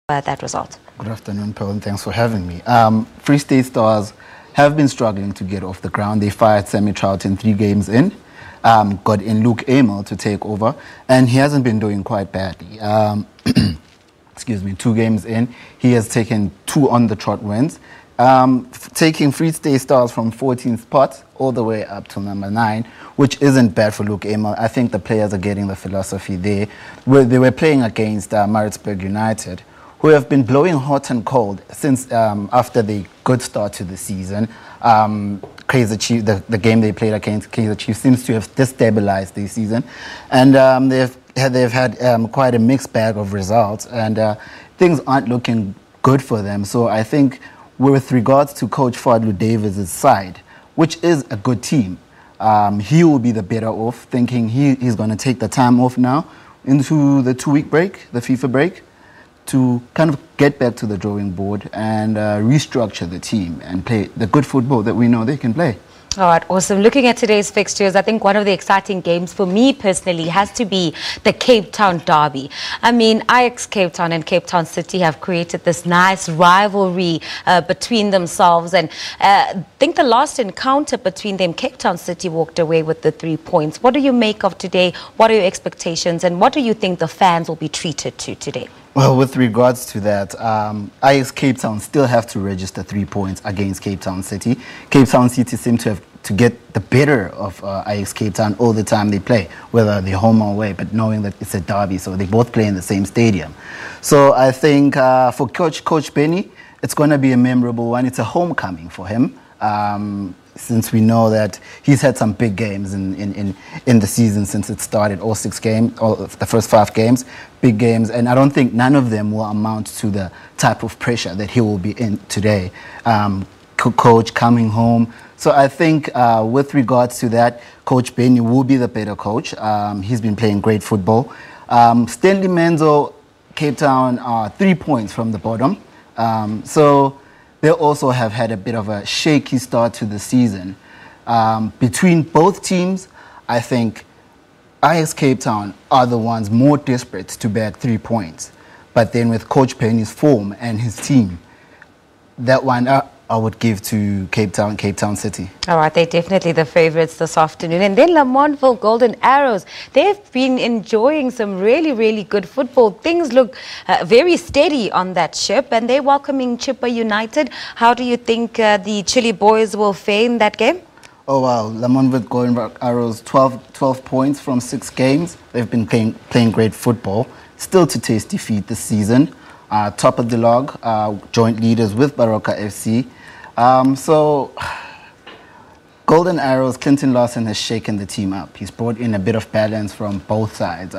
that result. Good afternoon, Pearl, and thanks for having me. Free State Stars have been struggling to get off the ground. They fired Sammy Troughton 3 games in, got in Luke Amel to take over, and he hasn't been doing quite badly. Excuse me, 2 games in, he has taken 2 on-the-trot wins, taking Free State Stars from 14th spot all the way up to number 9, which isn't bad for Luke Amel. I think the players are getting the philosophy there. They were playing against Maritzburg United, who have been blowing hot and cold since after the good start to the season. Kaizer Chiefs, the game they played against Kaizer Chiefs seems to have destabilized the season, and they've had quite a mixed bag of results, and things aren't looking good for them. So I think with regards to Coach Fadlu Davis' side, which is a good team, he will be the better off, thinking he's going to take the time off now into the 2-week break, the FIFA break, to kind of get back to the drawing board and restructure the team and play the good football that we know they can play. All right, awesome. Looking at today's fixtures, I think one of the exciting games for me personally has to be the Cape Town derby. I mean, Ajax Cape Town and Cape Town City have created this nice rivalry between themselves, and I think the last encounter between them, Cape Town City walked away with the 3 points. What do you make of today? What are your expectations, and what do you think the fans will be treated to today? Well, with regards to that, Ajax Cape Town still have to register 3 points against Cape Town City. Cape Town City seem to have to get the better of Ajax Cape Town all the time they play, whether they're home or away, but knowing that it's a derby, so they both play in the same stadium. So I think for Coach Benny, it's going to be a memorable one. It's a homecoming for him. Since we know that he's had some big games in the season since it started, all 6 games, all the first 5 games, big games, and I don't think none of them will amount to the type of pressure that he will be in today. Coach coming home. So I think with regards to that, Coach Benny will be the better coach. He's been playing great football. Stanley Menzo, Cape Town, are 3 points from the bottom. So they also have had a bit of a shaky start to the season. Between both teams, I think Ajax Cape Town are the ones more desperate to bag 3 points. But then with Coach Penny's form and his team, that one I would give to Cape Town City. All right, they're definitely the favourites this afternoon. And then Lamontville Golden Arrows, they've been enjoying some really, really good football. Things look very steady on that ship, and they're welcoming Chippa United. How do you think the Chile boys will fare in that game? Oh, wow. Lamontville Golden Arrows, 12 points from 6 games. They've been playing great football. Still to taste defeat this season. Top of the log, joint leaders with Baroka FC. So, Golden Arrows, Clinton Lawson has shaken the team up. He's brought in a bit of balance from both sides.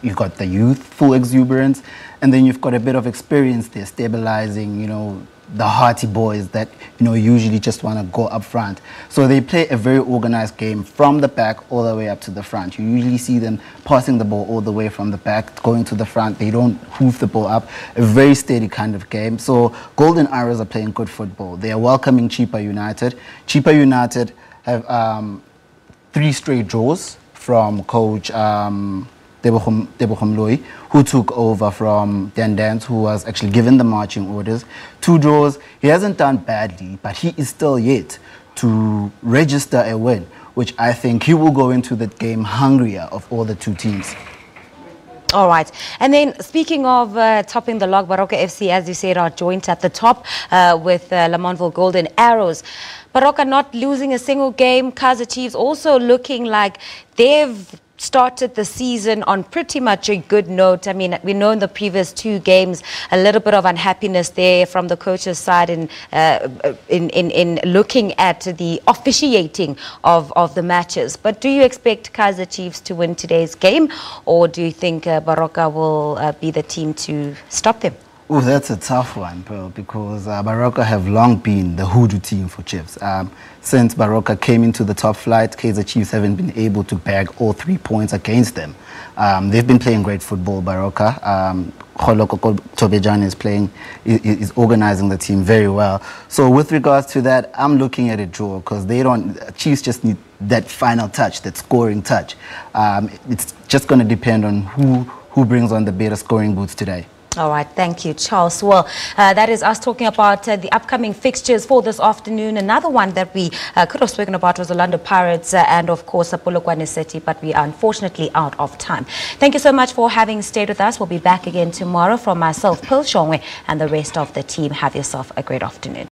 You've got the youthful exuberance, and then you've got a bit of experience there, stabilizing, you know, the hearty boys that, you know, usually just want to go up front. So they play a very organized game from the back all the way up to the front. You usually see them passing the ball all the way from the back, going to the front. They don't hoof the ball up. A very steady kind of game. So Golden Arrows are playing good football. They are welcoming Chippa United. Chippa United have 3 straight draws from Coach Tebogo Loyi, who took over from Dan Dance, who was actually given the marching orders. 2 draws. He hasn't done badly, but he is still yet to register a win, which I think he will go into the game hungrier of all the 2 teams. All right. And then speaking of topping the log, Baroka FC, as you said, are joint at the top with Lamontville Golden Arrows. Baroka not losing a single game. Kaizer Chiefs also looking like they've started the season on pretty much a good note. I mean, we know in the previous 2 games a little bit of unhappiness there from the coach's side in looking at the officiating of the matches. But do you expect Kaizer Chiefs to win today's game, or do you think Baroka will be the team to stop them? Oh, that's a tough one, Pearl, because Baroka have long been the hoodoo team for Chiefs. Since Baroka came into the top flight, Kaizer Chiefs haven't been able to bag all 3 points against them. They've been playing great football, Baroka. Holoko Tobejan is organizing the team very well. So with regards to that, I'm looking at a draw, because Chiefs just need that final touch, that scoring touch. It's just going to depend on who brings on the better scoring boots today. All right, thank you, Charles. Well, that is us talking about the upcoming fixtures for this afternoon. Another one that we could have spoken about was Orlando Pirates and, of course, Polokwane City, but we are unfortunately out of time. Thank you so much for having stayed with us. We'll be back again tomorrow. From myself, Pearl Shongwe, and the rest of the team, have yourself a great afternoon.